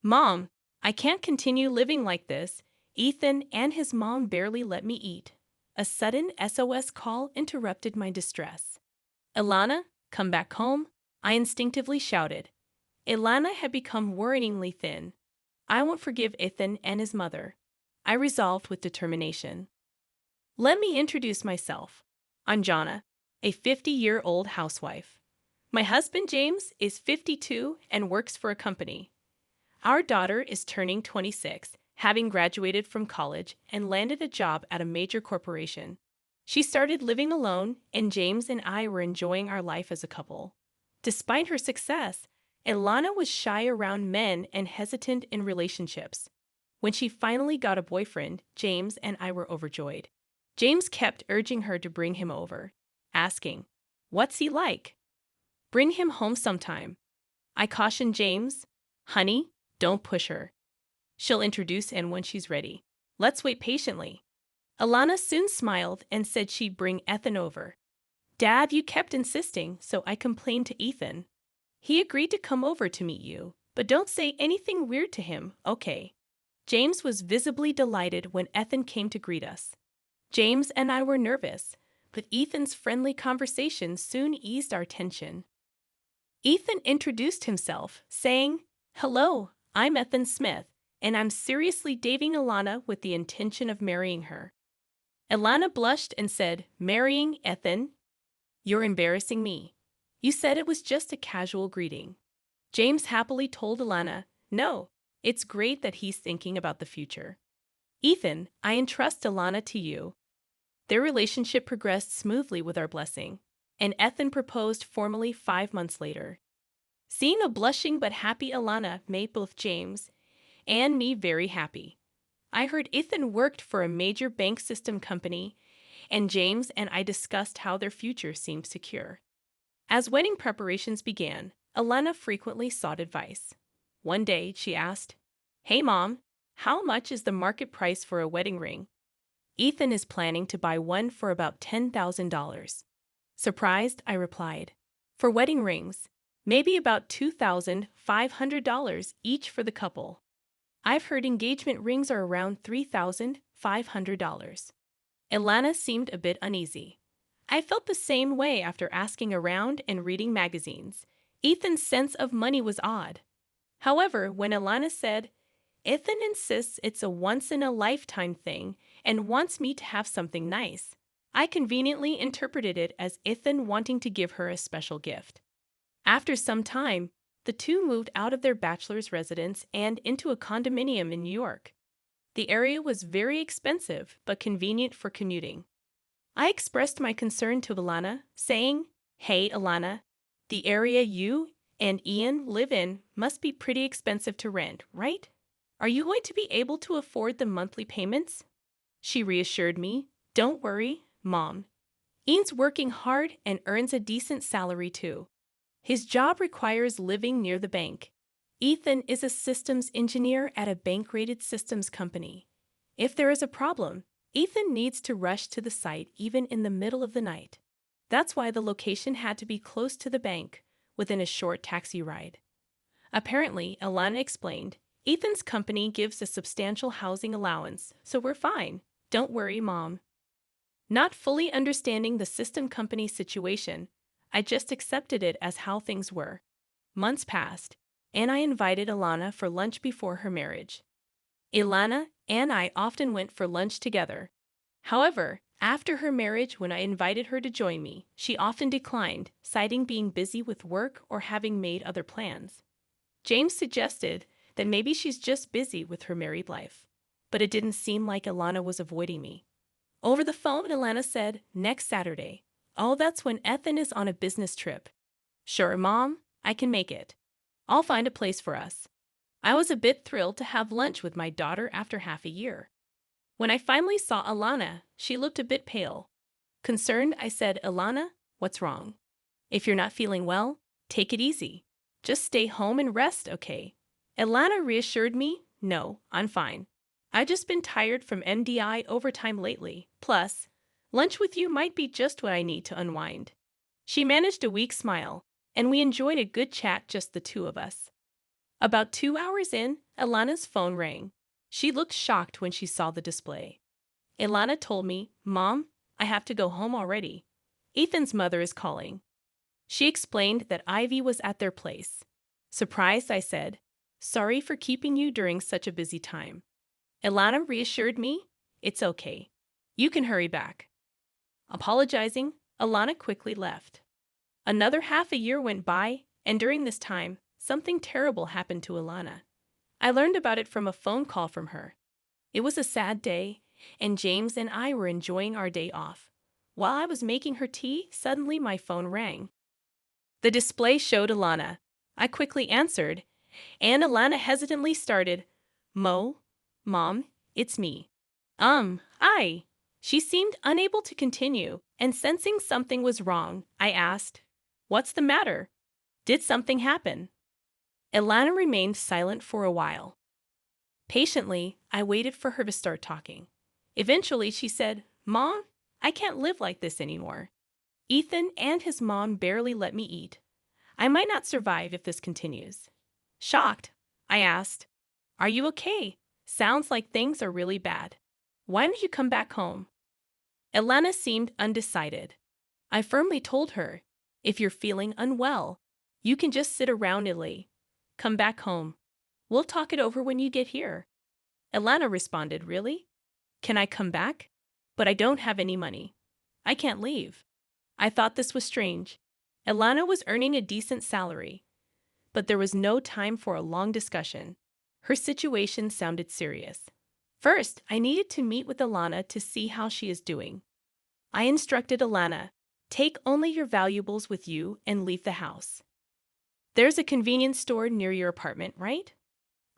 Mom, I can't continue living like this. Ethan and his mom barely let me eat. A sudden SOS call interrupted my distress. Ilana, come back home, I instinctively shouted. Ilana had become worryingly thin. I won't forgive Ethan and his mother, I resolved with determination. Let me introduce myself. I'm Jonna, a 50-year-old housewife. My husband James is 52 and works for a company. Our daughter is turning 26, having graduated from college and landed a job at a major corporation. She started living alone, and James and I were enjoying our life as a couple. Despite her success, Ilana was shy around men and hesitant in relationships. When she finally got a boyfriend, James and I were overjoyed. James kept urging her to bring him over, asking, "What's he like? Bring him home sometime." I cautioned James, "Honey, don't push her. She'll introduce him when she's ready. Let's wait patiently." Ilana soon smiled and said she'd bring Ethan over. "Dad, you kept insisting, so I complained to Ethan. He agreed to come over to meet you, but don't say anything weird to him, okay?" James was visibly delighted when Ethan came to greet us. James and I were nervous, but Ethan's friendly conversation soon eased our tension. Ethan introduced himself, saying, "Hello, I'm Ethan Smith, and I'm seriously dating Ilana with the intention of marrying her." Ilana blushed and said, "Marrying Ethan? You're embarrassing me. You said it was just a casual greeting." James happily told Ilana, "No, it's great that he's thinking about the future. Ethan, I entrust Ilana to you." Their relationship progressed smoothly with our blessing, and Ethan proposed formally 5 months later. Seeing a blushing but happy Ilana made both James and me very happy. I heard Ethan worked for a major bank system company, and James and I discussed how their future seemed secure. As wedding preparations began, Ilana frequently sought advice. One day, she asked, "Hey, Mom, how much is the market price for a wedding ring?" "Ethan is planning to buy one for about $10,000. Surprised, I replied, "For wedding rings, maybe about $2,500 each for the couple. I've heard engagement rings are around $3,500. Ilana seemed a bit uneasy. I felt the same way after asking around and reading magazines. Ethan's sense of money was odd. However, when Ilana said, "Ethan insists it's a once-in-a-lifetime thing and wants me to have something nice," I conveniently interpreted it as Ethan wanting to give her a special gift. After some time, the two moved out of their bachelor's residence and into a condominium in New York. The area was very expensive but convenient for commuting. I expressed my concern to Ilana, saying, "Hey, Ilana, the area you and Ian live in must be pretty expensive to rent, right? Are you going to be able to afford the monthly payments?" She reassured me, "Don't worry, Mom. Ian's working hard and earns a decent salary too. His job requires living near the bank. Ethan is a systems engineer at a bank-rated systems company. If there is a problem, Ethan needs to rush to the site even in the middle of the night. That's why the location had to be close to the bank, within a short taxi ride." Apparently, Ilana explained, "Ethan's company gives a substantial housing allowance, so we're fine. Don't worry, Mom." Not fully understanding the system company situation, I just accepted it as how things were. Months passed, and I invited Ilana for lunch before her marriage. Ilana and I often went for lunch together. However, after her marriage, when I invited her to join me, she often declined, citing being busy with work or having made other plans. James suggested that maybe she's just busy with her married life, but it didn't seem like Ilana was avoiding me. Over the phone, Ilana said, "Next Saturday." "Oh, that's when Ethan is on a business trip." "Sure, Mom, I can make it. I'll find a place for us." I was a bit thrilled to have lunch with my daughter after half a year. When I finally saw Ilana, she looked a bit pale. Concerned, I said, "Ilana, what's wrong? If you're not feeling well, take it easy. Just stay home and rest, okay?" Ilana reassured me, "No, I'm fine. I've just been tired from MDI overtime lately. Plus, lunch with you might be just what I need to unwind." She managed a weak smile, and we enjoyed a good chat, just the two of us. About 2 hours in, Ilana's phone rang. She looked shocked when she saw the display. Ilana told me, "Mom, I have to go home already. Ethan's mother is calling." She explained that Ivy was at their place. Surprised, I said, "Sorry for keeping you during such a busy time." Ilana reassured me, "It's okay. You can hurry back." Apologizing, Ilana quickly left. Another half a year went by, and during this time, something terrible happened to Ilana. I learned about it from a phone call from her. It was a sad day, and James and I were enjoying our day off. While I was making her tea, suddenly my phone rang. The display showed Ilana. I quickly answered, and Ilana hesitantly started, Mom, it's me." I. She seemed unable to continue, and sensing something was wrong, I asked, "What's the matter? Did something happen?" Ilana remained silent for a while. Patiently, I waited for her to start talking. Eventually, she said, "Mom, I can't live like this anymore. Ethan and his mom barely let me eat. I might not survive if this continues." Shocked, I asked, "Are you okay? Sounds like things are really bad. Why don't you come back home?" Ilana seemed undecided. I firmly told her, "If you're feeling unwell, you can just sit around idly. Come back home. We'll talk it over when you get here." Ilana responded, "Really? Can I come back? But I don't have any money. I can't leave." I thought this was strange. Ilana was earning a decent salary, but there was no time for a long discussion. Her situation sounded serious. First, I needed to meet with Ilana to see how she is doing. I instructed Ilana, "Take only your valuables with you and leave the house. There's a convenience store near your apartment, right?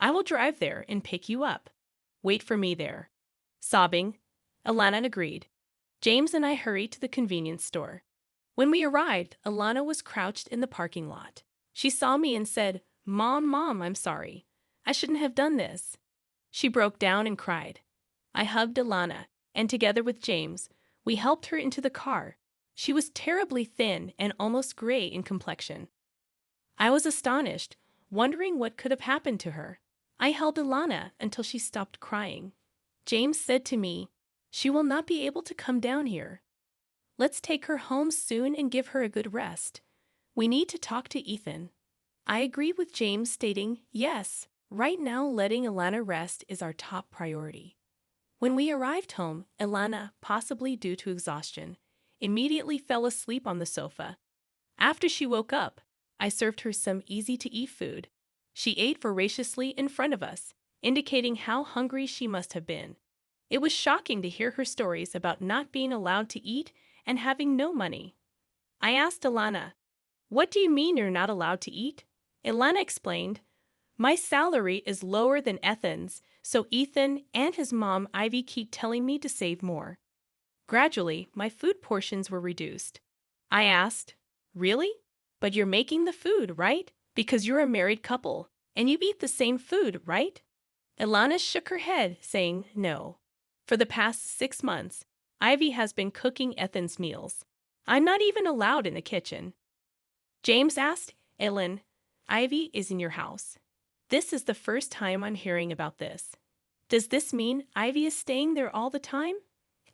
I will drive there and pick you up. Wait for me there." Sobbing, Ilana agreed. James and I hurried to the convenience store. When we arrived, Ilana was crouched in the parking lot. She saw me and said, Mom, I'm sorry. I shouldn't have done this." She broke down and cried. I hugged Ilana, and together with James, we helped her into the car. She was terribly thin and almost gray in complexion. I was astonished, wondering what could have happened to her. I held Ilana until she stopped crying. James said to me, "She will not be able to come down here. Let's take her home soon and give her a good rest. We need to talk to Ethan." I agreed with James, stating, "Yes, right now letting Ilana rest is our top priority." When we arrived home, Ilana, possibly due to exhaustion, immediately fell asleep on the sofa. After she woke up, I served her some easy-to-eat food. She ate voraciously in front of us, indicating how hungry she must have been. It was shocking to hear her stories about not being allowed to eat and having no money. I asked Ilana, "What do you mean you're not allowed to eat?" Ilana explained, "My salary is lower than Ethan's, so Ethan and his mom Ivy keep telling me to save more." Gradually, my food portions were reduced. I asked, "Really? But you're making the food, right? Because you're a married couple, and you eat the same food, right?" Ilana shook her head, saying, "No. For the past 6 months, Ivy has been cooking Ethan's meals. I'm not even allowed in the kitchen." James asked, "Ellen, Ivy is in your house. This is the first time I'm hearing about this. Does this mean Ivy is staying there all the time?"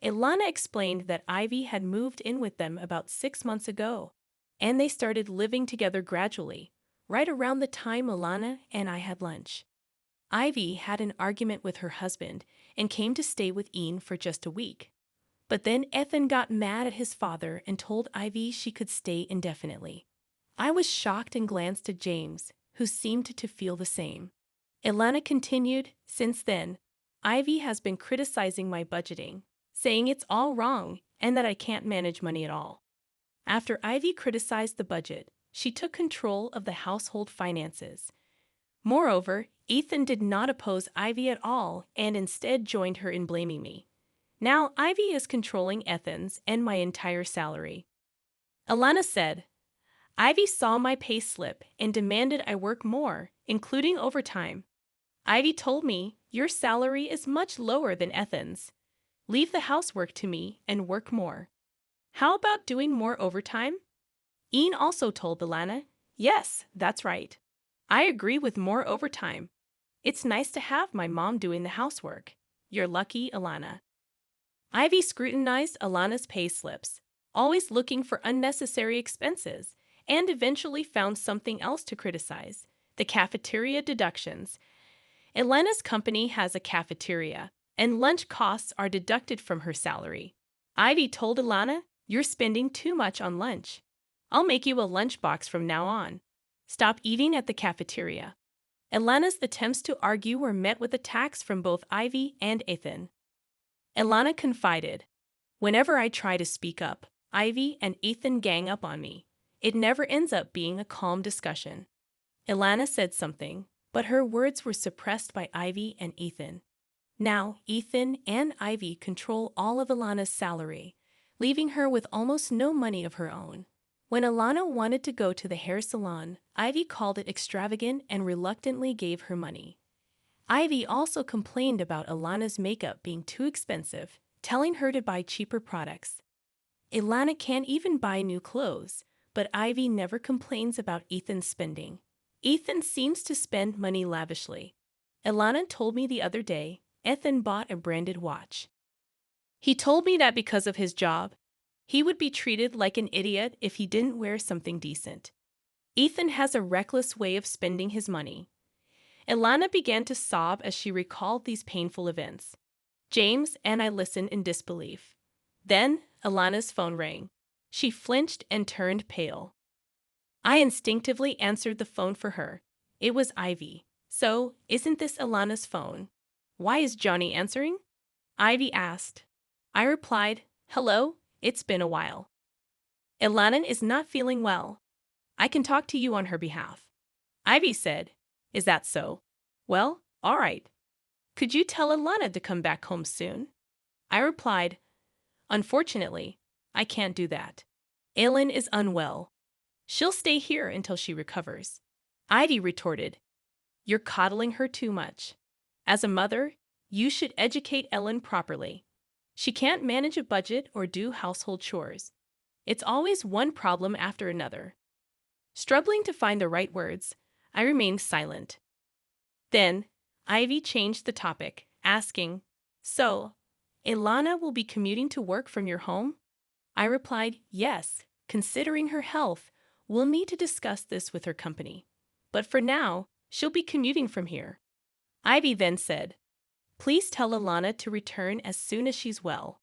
Ilana explained that Ivy had moved in with them about 6 months ago, and they started living together gradually, right around the time Ilana and I had lunch. Ivy had an argument with her husband and came to stay with Ian for just a week. But then Ethan got mad at his father and told Ivy she could stay indefinitely. I was shocked and glanced at James, who seemed to feel the same. Ilana continued, "Since then, Ivy has been criticizing my budgeting, saying it's all wrong and that I can't manage money at all." After Ivy criticized the budget, she took control of the household finances. Moreover, Ethan did not oppose Ivy at all and instead joined her in blaming me. Now Ivy is controlling Ethan's and my entire salary. Ilana said, "Ivy saw my pay slip and demanded I work more, including overtime. Ivy told me, 'Your salary is much lower than Ethan's. Leave the housework to me and work more.' How about doing more overtime?" Ian also told Ilana, "Yes, that's right. I agree with more overtime. It's nice to have my mom doing the housework. You're lucky, Alana. Ivy scrutinized Alana's pay slips, always looking for unnecessary expenses, and eventually found something else to criticize: the cafeteria deductions. Elena's company has a cafeteria, and lunch costs are deducted from her salary. Ivy told Alana, "You're spending too much on lunch. I'll make you a lunchbox from now on. Stop eating at the cafeteria." Alana's attempts to argue were met with attacks from both Ivy and Ethan. Alana confided, "Whenever I try to speak up, Ivy and Ethan gang up on me. It never ends up being a calm discussion." Alana said something, but her words were suppressed by Ivy and Ethan. Now, Ethan and Ivy control all of Alana's salary, leaving her with almost no money of her own. When Alana wanted to go to the hair salon, Ivy called it extravagant and reluctantly gave her money. Ivy also complained about Alana's makeup being too expensive, telling her to buy cheaper products. Alana can't even buy new clothes, but Ivy never complains about Ethan's spending. Ethan seems to spend money lavishly. Alana told me the other day Ethan bought a branded watch. He told me that because of his job, he would be treated like an idiot if he didn't wear something decent. Ethan has a reckless way of spending his money. Alana began to sob as she recalled these painful events. James and I listened in disbelief. Then Alana's phone rang. She flinched and turned pale. I instinctively answered the phone for her. It was Ivy. "So, isn't this Alana's phone? Why is Johnny answering?" Ivy asked. I replied, "Hello, it's been a while. Alana is not feeling well. I can talk to you on her behalf." Ivy said, "Is that so? Well, all right. Could you tell Alana to come back home soon?" I replied, "Unfortunately, I can't do that. Aylin is unwell. She'll stay here until she recovers." Ivy retorted, "You're coddling her too much. As a mother, you should educate Ellen properly. She can't manage a budget or do household chores. It's always one problem after another." Struggling to find the right words, I remained silent. Then, Ivy changed the topic, asking, "So, Ilana will be commuting to work from your home?" I replied, "Yes, considering her health, we'll need to discuss this with her company. But for now, she'll be commuting from here." Ivy then said, "Please tell Ilana to return as soon as she's well."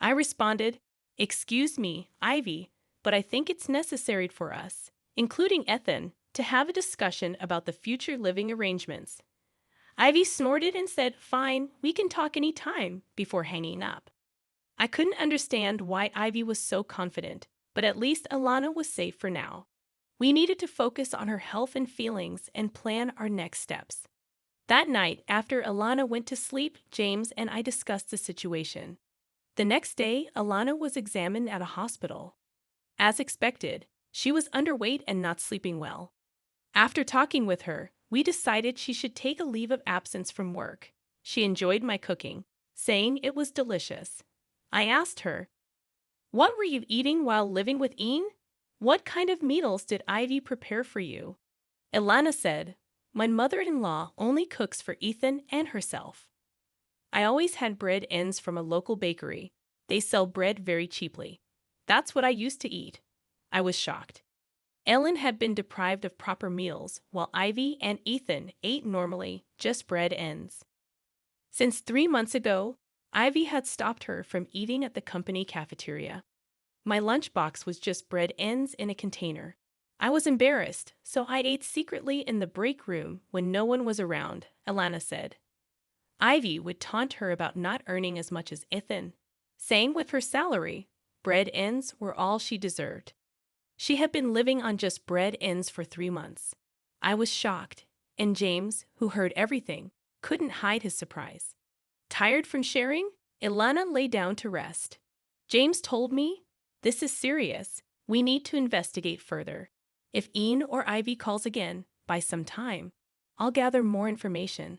I responded, "Excuse me, Ivy, but I think it's necessary for us, including Ethan, to have a discussion about the future living arrangements." Ivy snorted and said, "Fine, we can talk any time," before hanging up. I couldn't understand why Ivy was so confident, but at least Alana was safe for now. We needed to focus on her health and feelings and plan our next steps. That night, after Alana went to sleep, James and I discussed the situation. The next day, Alana was examined at a hospital. As expected, she was underweight and not sleeping well. After talking with her, we decided she should take a leave of absence from work. She enjoyed my cooking, saying it was delicious. I asked her, "What were you eating while living with Ian? What kind of meals did Ivy prepare for you?" Ilana said, "My mother-in-law only cooks for Ethan and herself. I always had bread ends from a local bakery. They sell bread very cheaply. That's what I used to eat." I was shocked. Ellen had been deprived of proper meals, while Ivy and Ethan ate normally, just bread ends. Since 3 months ago, Ivy had stopped her from eating at the company cafeteria. My lunchbox was just bread ends in a container. I was embarrassed, so I ate secretly in the break room when no one was around, Alana said. Ivy would taunt her about not earning as much as Ethan, saying with her salary, bread ends were all she deserved. She had been living on just bread ends for 3 months. I was shocked, and James, who heard everything, couldn't hide his surprise. Tired from sharing, Ilana lay down to rest. James told me, "This is serious. We need to investigate further. If Ian or Ivy calls again, by some time, I'll gather more information."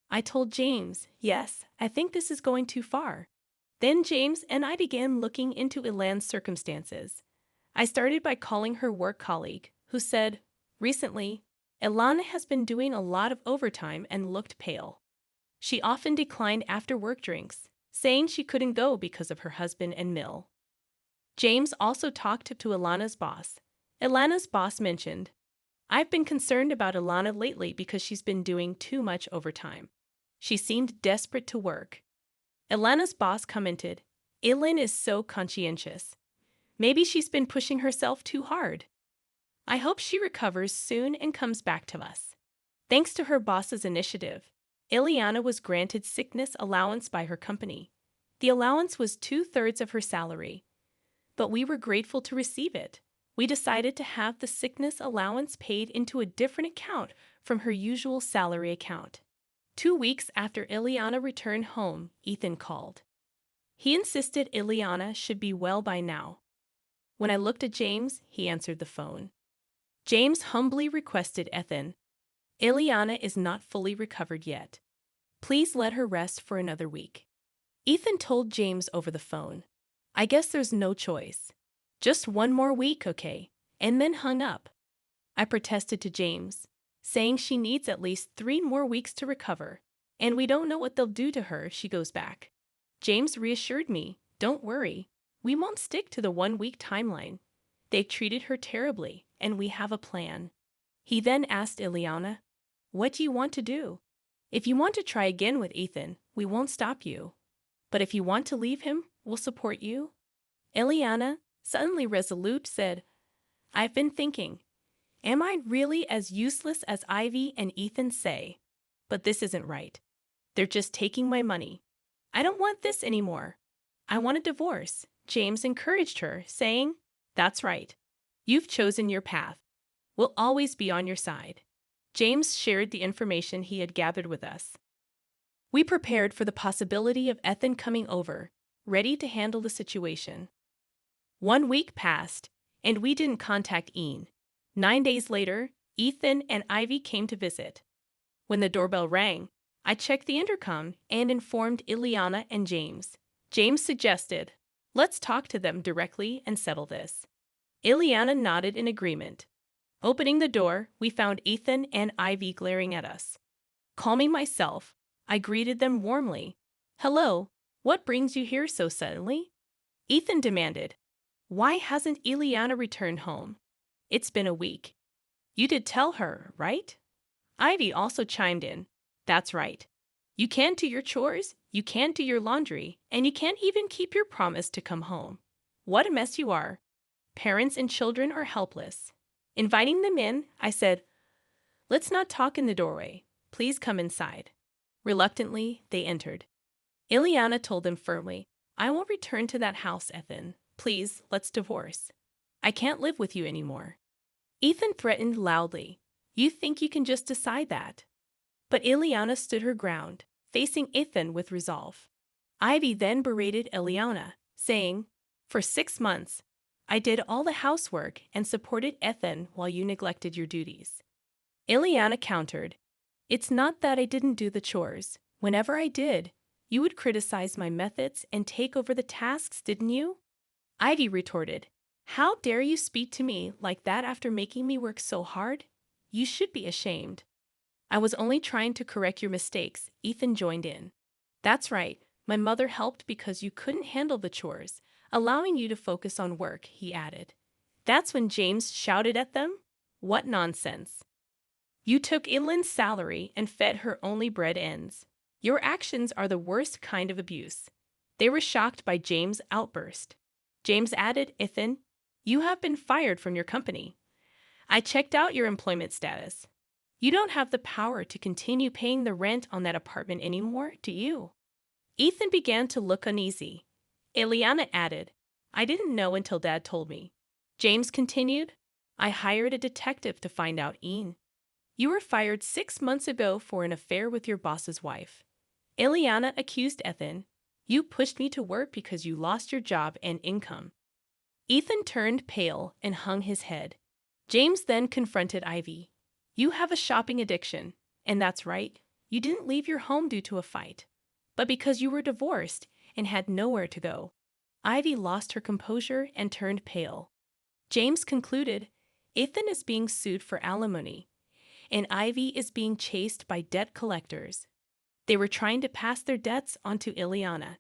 I told James, "Yes, I think this is going too far." Then James and I began looking into Ilan's circumstances. I started by calling her work colleague, who said, "Recently, Ilana has been doing a lot of overtime and looked pale. She often declined after-work drinks, saying she couldn't go because of her husband and mill. James also talked to Ilana's boss. Ilana's boss mentioned, "I've been concerned about Ilana lately because she's been doing too much overtime. She seemed desperate to work." Ilana's boss commented, "Ilin is so conscientious. Maybe she's been pushing herself too hard. I hope she recovers soon and comes back to us." Thanks to her boss's initiative, Ileana was granted sickness allowance by her company. The allowance was 2/3 of her salary, but we were grateful to receive it. We decided to have the sickness allowance paid into a different account from her usual salary account. 2 weeks after Ileana returned home, Ethan called. He insisted Ileana should be well by now. When I looked at James, he answered the phone. James humbly requested Ethan, "Ileana is not fully recovered yet. Please let her rest for another week." Ethan told James over the phone, "I guess there's no choice. Just one more week, okay?" and then hung up. I protested to James, saying she needs at least 3 more weeks to recover, and we don't know what they'll do to her if she goes back. James reassured me, "Don't worry, we won't stick to the 1-week timeline. They've treated her terribly, and we have a plan." He then asked Ileana, "What do you want to do? If you want to try again with Ethan, we won't stop you. But if you want to leave him, we'll support you." Ileana, suddenly resolute, said, "I've been thinking, am I really as useless as Ivy and Ethan say? But this isn't right. They're just taking my money. I don't want this anymore. I want a divorce." James encouraged her, saying, "That's right. You've chosen your path. We'll always be on your side." James shared the information he had gathered with us. We prepared for the possibility of Ethan coming over, ready to handle the situation. 1 week passed, and we didn't contact Ian. 9 days later, Ethan and Ivy came to visit. When the doorbell rang, I checked the intercom and informed Ileana and James. James suggested, "Let's talk to them directly and settle this." Ileana nodded in agreement. Opening the door, we found Ethan and Ivy glaring at us. Calming myself, I greeted them warmly. "Hello, what brings you here so suddenly?" Ethan demanded, "Why hasn't Ileana returned home? It's been a week. You did tell her, right?" Ivy also chimed in, "That's right. You can't do your chores, you can't do your laundry, and you can't even keep your promise to come home. What a mess you are. Parents and children are helpless." Inviting them in, I said, "Let's not talk in the doorway. Please come inside." Reluctantly, they entered. Ileana told them firmly, "I won't return to that house, Ethan. Please, let's divorce. I can't live with you anymore." Ethan threatened loudly, "You think you can just decide that?" But Ileana stood her ground, facing Ethan with resolve. Ivy then berated Ileana, saying, "For 6 months, I did all the housework and supported Ethan while you neglected your duties." Ileana countered, "It's not that I didn't do the chores. Whenever I did, you would criticize my methods and take over the tasks, didn't you?" Ivy retorted, "How dare you speak to me like that after making me work so hard? You should be ashamed." "I was only trying to correct your mistakes," Ethan joined in. "That's right, my mother helped because you couldn't handle the chores, allowing you to focus on work," he added. That's when James shouted at them, "What nonsense! You took Ilin's salary and fed her only bread ends. Your actions are the worst kind of abuse." They were shocked by James' outburst. James added, "Ethan, you have been fired from your company. I checked out your employment status. You don't have the power to continue paying the rent on that apartment anymore, do you?" Ethan began to look uneasy. Ileana added, "I didn't know until Dad told me." James continued, "I hired a detective to find out Ian. You were fired 6 months ago for an affair with your boss's wife." Ileana accused Ethan, "You pushed me to work because you lost your job and income." Ethan turned pale and hung his head. James then confronted Ivy. "You have a shopping addiction, and that's right. You didn't leave your home due to a fight, but because you were divorced and had nowhere to go." Ivy lost her composure and turned pale. James concluded, "Ethan is being sued for alimony. and Ivy is being chased by debt collectors. They were trying to pass their debts onto Ileana.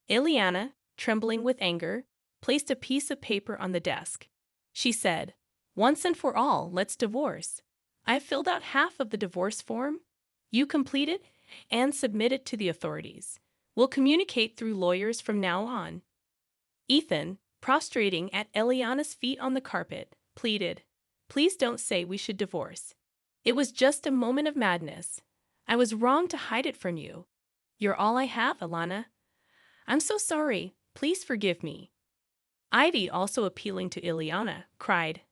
Ileana, trembling with anger, placed a piece of paper on the desk. She said, "Once and for all, let's divorce. I've filled out half of the divorce form. You complete it and submit it to the authorities. We'll communicate through lawyers from now on." Ethan, prostrating at Eliana's feet on the carpet, pleaded, "Please don't say we should divorce. It was just a moment of madness. I was wrong to hide it from you. You're all I have, Alana. I'm so sorry. Please forgive me." Ivy, also appealing to Ileana, cried,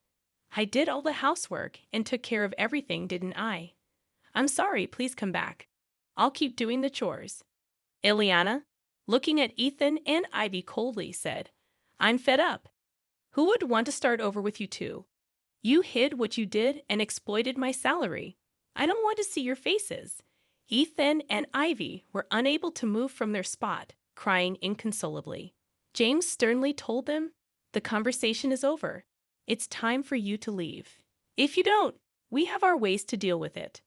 "I did all the housework and took care of everything, didn't I? I'm sorry, please come back. I'll keep doing the chores." Ileana, looking at Ethan and Ivy coldly, said, "I'm fed up. Who would want to start over with you two? You hid what you did and exploited my salary. I don't want to see your faces." Ethan and Ivy were unable to move from their spot, crying inconsolably. James sternly told them, "The conversation is over. It's time for you to leave. If you don't, we have our ways to deal with it."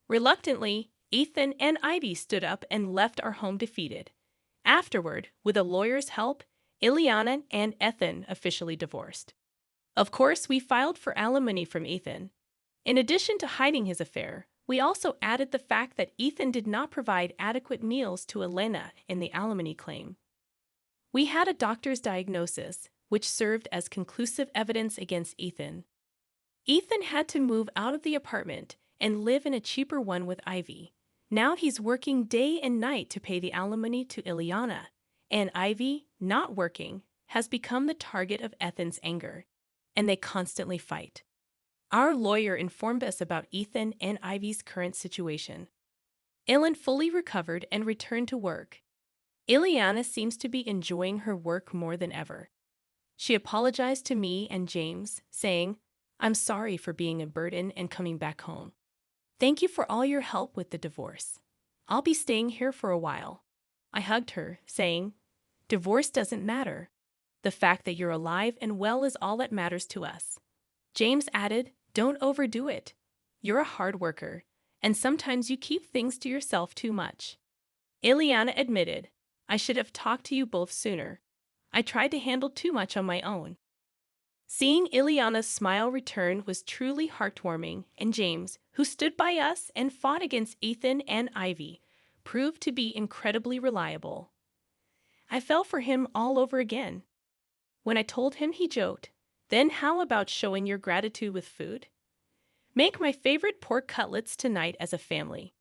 Reluctantly, Ethan and Ivy stood up and left our home defeated. Afterward, with a lawyer's help, Ileana and Ethan officially divorced. Of course, we filed for alimony from Ethan. In addition to hiding his affair, we also added the fact that Ethan did not provide adequate meals to Elena in the alimony claim. We had a doctor's diagnosis, which served as conclusive evidence against Ethan. Ethan had to move out of the apartment and live in a cheaper one with Ivy. Now he's working day and night to pay the alimony to Ileana, and Ivy, not working, has become the target of Ethan's anger, and they constantly fight. Our lawyer informed us about Ethan and Ivy's current situation. Ilan fully recovered and returned to work. Ileana seems to be enjoying her work more than ever. She apologized to me and James, saying, "I'm sorry for being a burden and coming back home. Thank you for all your help with the divorce. I'll be staying here for a while." I hugged her, saying, "Divorce doesn't matter. The fact that you're alive and well is all that matters to us." James added, "Don't overdo it. You're a hard worker, and sometimes you keep things to yourself too much." Ileana admitted, "I should have talked to you both sooner. I tried to handle too much on my own." Seeing Ileana's smile return was truly heartwarming, and James, who stood by us and fought against Ethan and Ivy, proved to be incredibly reliable. I fell for him all over again. When I told him, he joked, "Then how about showing your gratitude with food? Make my favorite pork cutlets tonight as a family."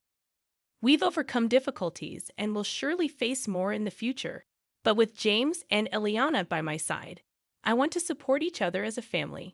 We've overcome difficulties and will surely face more in the future, but with James and Ileana by my side, I want to support each other as a family.